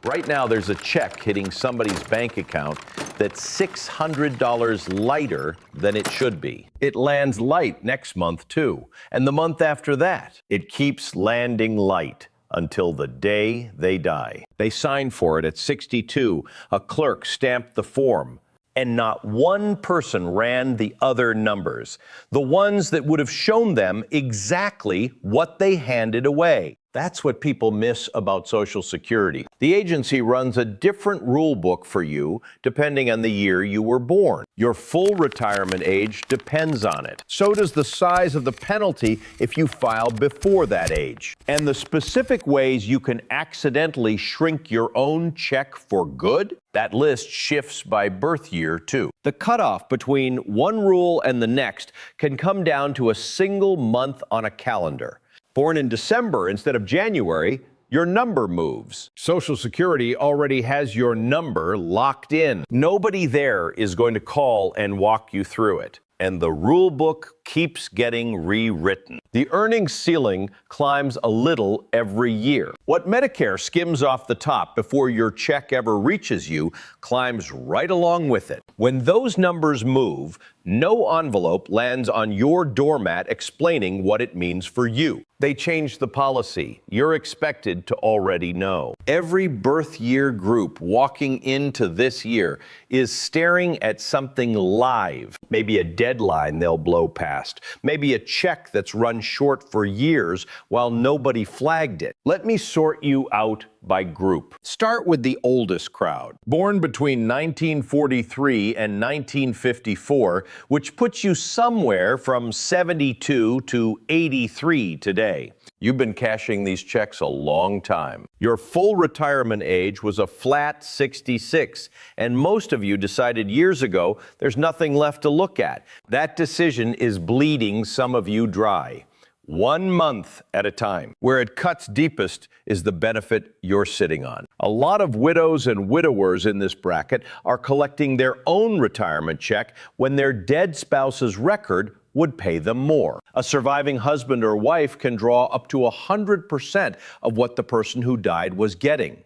Right now, there's a check hitting somebody's bank account that's $600 lighter than it should be. It lands light next month, too. And the month after that, it keeps landing light until the day they die. They signed for it at 62. A clerk stamped the form. And not one person ran the other numbers, the ones that would have shown them exactly what they handed away. That's what people miss about Social Security. The agency runs a different rule book for you depending on the year you were born. Your full retirement age depends on it. So does the size of the penalty if you file before that age. And the specific ways you can accidentally shrink your own check for good, that list shifts by birth year, too. The cutoff between one rule and the next can come down to a single month on a calendar. Born in December instead of January, your number moves. Social Security already has your number locked in. Nobody there is going to call and walk you through it. And the rule book keeps getting rewritten. The earnings ceiling climbs a little every year. What Medicare skims off the top before your check ever reaches you climbs right along with it. When those numbers move, no envelope lands on your doormat explaining what it means for you. They change the policy. You're expected to already know. Every birth year group walking into this year is staring at something live. Maybe a deadline they'll blow past. Maybe a check that's run short for years while nobody flagged it. Let me sort you out by group. Start with the oldest crowd. Born between 1943 and 1954, which puts you somewhere from 72 to 83 today. You've been cashing these checks a long time. Your full retirement age was a flat 66, and most of you decided years ago there's nothing left to look at. That decision is bleeding some of you dry. 1 month at a time. Where it cuts deepest is the benefit you're sitting on. A lot of widows and widowers in this bracket are collecting their own retirement check when their dead spouse's record would pay them more. A surviving husband or wife can draw up to 100% of what the person who died was getting.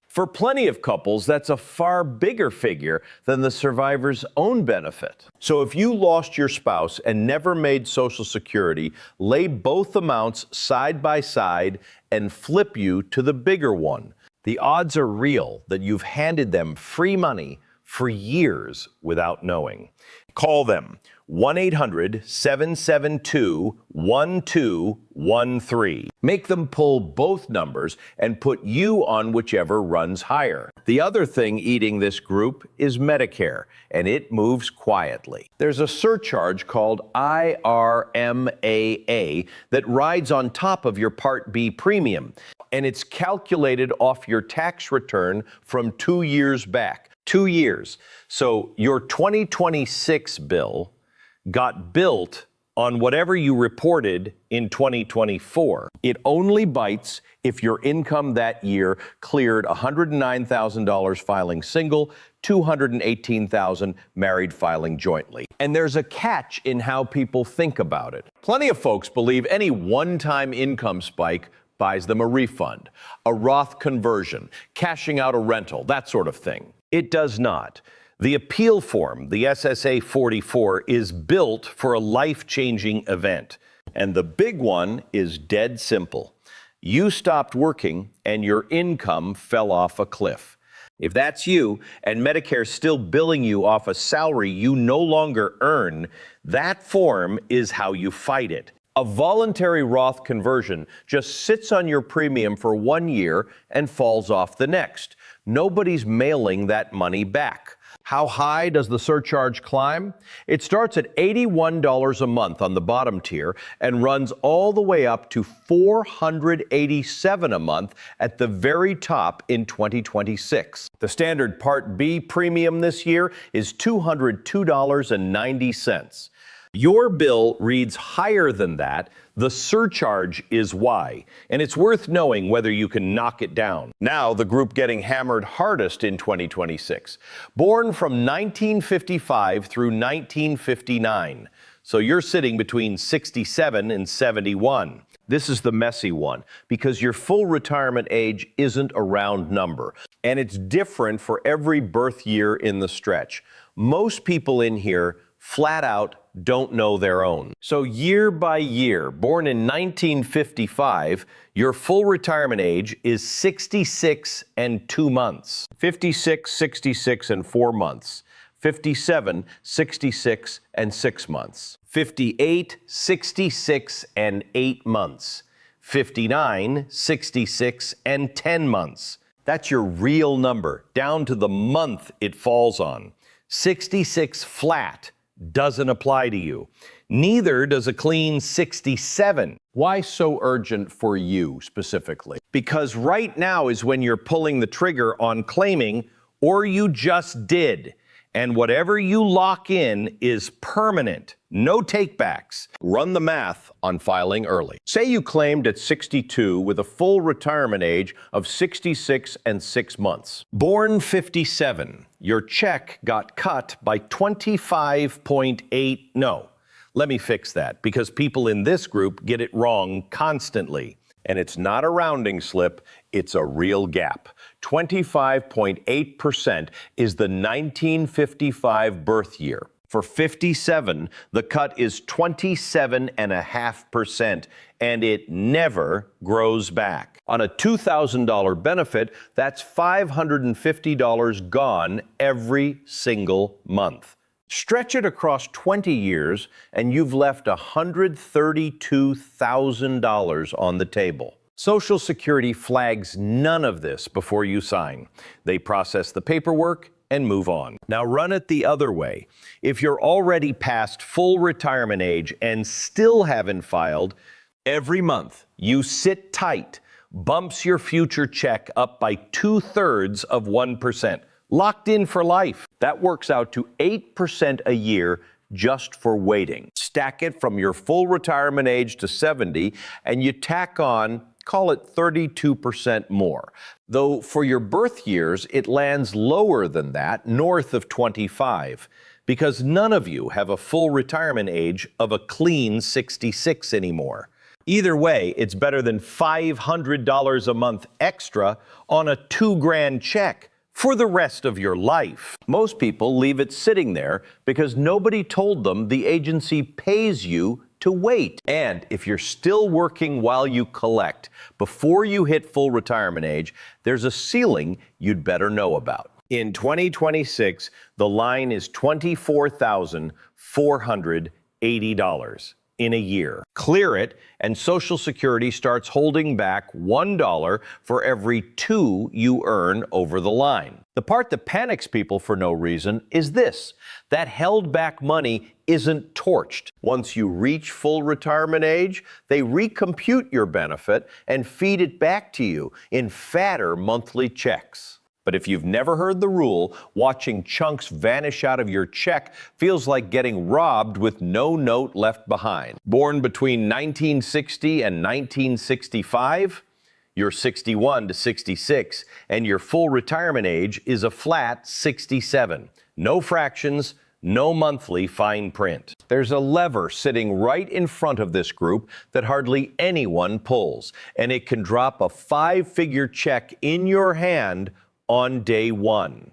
For plenty of couples, that's a far bigger figure than the survivor's own benefit. So if you lost your spouse and never made Social Security, lay both amounts side by side and flip you to the bigger one. The odds are real that you've handed them free money for years without knowing. Call them 1-800-772-1213. Make them pull both numbers and put you on whichever runs higher. The other thing eating this group is Medicare, and it moves quietly. There's a surcharge called IRMAA that rides on top of your Part B premium, and it's calculated off your tax return from 2 years back. 2 years. So your 2026 bill got built on whatever you reported in 2024. It only bites if your income that year cleared $109,000 filing single, $218,000 married filing jointly. And there's a catch in how people think about it. Plenty of folks believe any one-time income spike buys them a refund, a Roth conversion, cashing out a rental, that sort of thing. It does not. The appeal form, the SSA 44, is built for a life-changing event. And the big one is dead simple. You stopped working and your income fell off a cliff. If that's you, and Medicare's still billing you off a salary you no longer earn, that form is how you fight it. A voluntary Roth conversion just sits on your premium for 1 year and falls off the next. Nobody's mailing that money back. How high does the surcharge climb? It starts at $81 a month on the bottom tier and runs all the way up to $487 a month at the very top in 2026. The standard Part B premium this year is $202.90. Your bill reads higher than that. The surcharge is why, and it's worth knowing whether you can knock it down. Now, the group getting hammered hardest in 2026. Born from 1955 through 1959. So you're sitting between 67 and 71. This is the messy one, because your full retirement age isn't a round number. And it's different for every birth year in the stretch. Most people in here flat out don't know their own. So year by year, born in 1955, your full retirement age is 66 and 2 months. 56, 66 and 4 months. 57, 66 and 6 months. 58, 66 and 8 months. 59, 66 and 10 months. That's your real number, down to the month it falls on. 66 flat doesn't apply to you. Neither does a clean 67. Why so urgent for you specifically? Because right now is when you're pulling the trigger on claiming, or you just did. And whatever you lock in is permanent, no takebacks. Run the math on filing early. Say you claimed at 62 with a full retirement age of 66 and 6 months. Born 57, your check got cut by 25.8. No, let me fix that because people in this group get it wrong constantly. And it's not a rounding slip, it's a real gap. 25.8% is the 1955 birth year. For 57, the cut is 27.5%, and it never grows back. On a $2,000 benefit, that's $550 gone every single month. Stretch it across 20 years, and you've left $132,000 on the table. Social Security flags none of this before you sign. They process the paperwork and move on. Now run it the other way. If you're already past full retirement age and still haven't filed, every month you sit tight, bumps your future check up by 2/3 of 1%. Locked in for life. That works out to 8% a year just for waiting. Stack it from your full retirement age to 70, and you tack on, call it 32% more. Though for your birth years, it lands lower than that, north of 25, because none of you have a full retirement age of a clean 66 anymore. Either way, it's better than $500 a month extra on a $2,000 check for the rest of your life. Most people leave it sitting there because nobody told them the agency pays you to wait. And if you're still working while you collect, before you hit full retirement age, there's a ceiling you'd better know about. In 2026, the line is $24,480 in a year. Clear it, and Social Security starts holding back $1 for every 2 you earn over the line. The part that panics people for no reason is this: that held back money isn't torched. Once you reach full retirement age, they recompute your benefit and feed it back to you in fatter monthly checks. But if you've never heard the rule, watching chunks vanish out of your check feels like getting robbed with no note left behind. Born between 1960 and 1965, you're 61 to 66, and your full retirement age is a flat 67. No fractions, no monthly fine print. There's a lever sitting right in front of this group that hardly anyone pulls, and it can drop a 5-figure check in your hand on day one.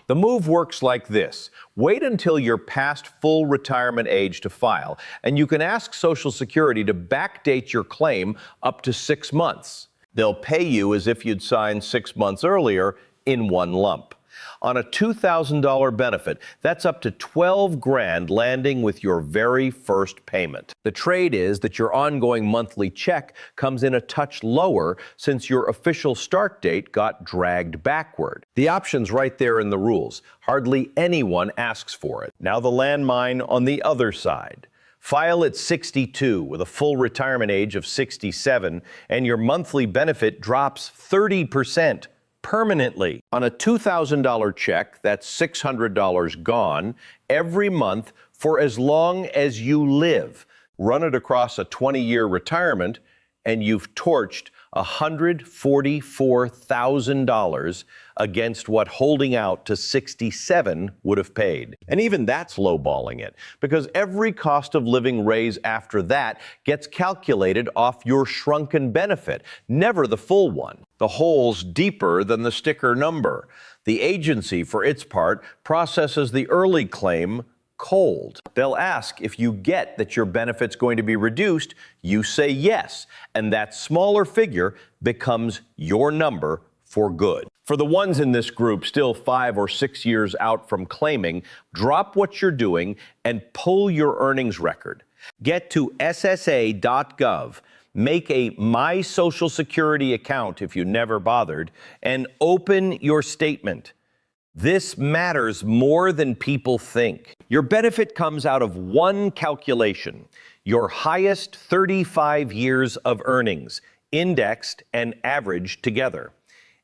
The move works like this. Wait until you're past full retirement age to file, and you can ask Social Security to backdate your claim up to 6 months. They'll pay you as if you'd signed 6 months earlier in one lump. On a $2,000 benefit, that's up to $12,000 landing with your very first payment. The trade is that your ongoing monthly check comes in a touch lower since your official start date got dragged backward. The option's right there in the rules. Hardly anyone asks for it. Now the landmine on the other side. File at 62 with a full retirement age of 67, and your monthly benefit drops 30%. Permanently. On a $2,000 check, that's $600 gone every month for as long as you live. Run it across a 20-year retirement, and you've torched $144,000 against what holding out to 67 would have paid. And even that's lowballing it, because every cost of living raise after that gets calculated off your shrunken benefit, never the full one. The hole's deeper than the sticker number. The agency, for its part, processes the early claim cold. They'll ask if you get that your benefit's going to be reduced, you say yes, and that smaller figure becomes your number for good. For the ones in this group still 5 or 6 years out from claiming, drop what you're doing and pull your earnings record. Get to ssa.gov, make a My Social Security account if you never bothered, and open your statement. This matters more than people think. Your benefit comes out of one calculation, your highest 35 years of earnings, indexed and averaged together.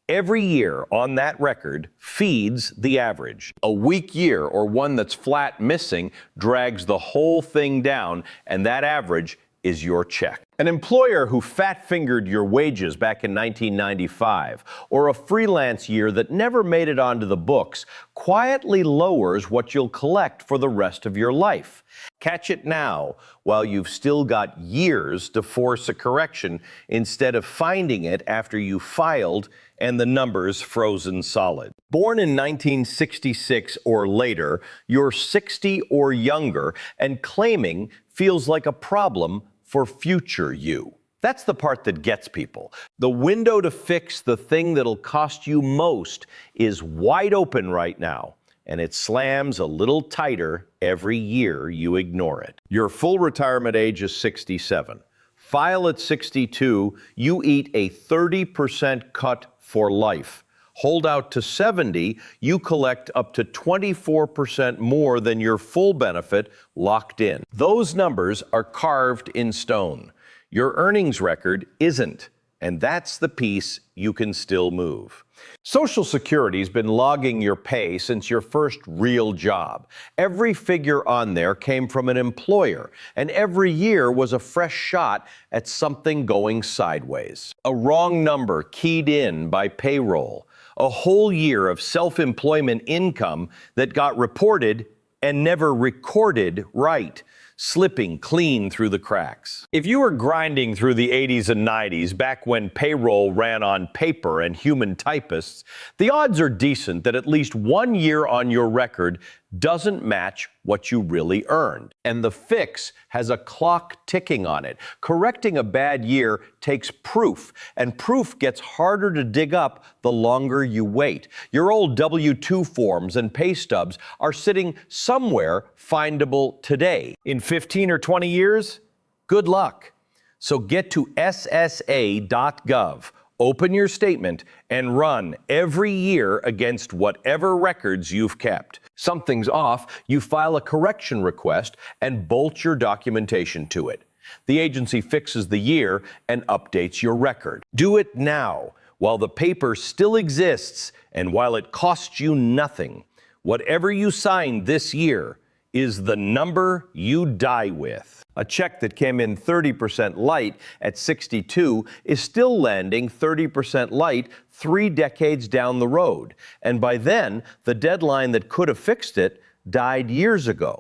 Every year on that record feeds the average. A weak year or one that's flat missing drags the whole thing down, and that average is your check. An employer who fat-fingered your wages back in 1995, or a freelance year that never made it onto the books, quietly lowers what you'll collect for the rest of your life. Catch it now, while you've still got years to force a correction, instead of finding it after you filed and the numbers frozen solid. Born in 1966 or later, you're 60 or younger, and claiming feels like a problem for future you. That's the part that gets people. The window to fix the thing that'll cost you most is wide open right now, and it slams a little tighter every year you ignore it. Your full retirement age is 67. File at 62, you eat a 30% cut for life. Hold out to 70, you collect up to 24% more than your full benefit locked in. Those numbers are carved in stone. Your earnings record isn't, and that's the piece you can still move. Social Security's been logging your pay since your first real job. Every figure on there came from an employer, and every year was a fresh shot at something going sideways. A wrong number keyed in by payroll. A whole year of self-employment income that got reported and never recorded right, slipping clean through the cracks. If you were grinding through the 80s and 90s, back when payroll ran on paper and human typists, the odds are decent that at least 1 year on your record doesn't match what you really earned. And the fix has a clock ticking on it. Correcting a bad year takes proof, and proof gets harder to dig up the longer you wait. Your old W-2 forms and pay stubs are sitting somewhere findable today. In 15 or 20 years, good luck. So get to ssa.gov. Open your statement and run every year against whatever records you've kept. Something's off, you file a correction request and bolt your documentation to it. The agency fixes the year and updates your record. Do it now, while the paper still exists and while it costs you nothing. Whatever you signed this year is the number you die with. A check that came in 30% light at 62 is still landing 30% light 3 decades down the road. And by then, the deadline that could have fixed it died years ago.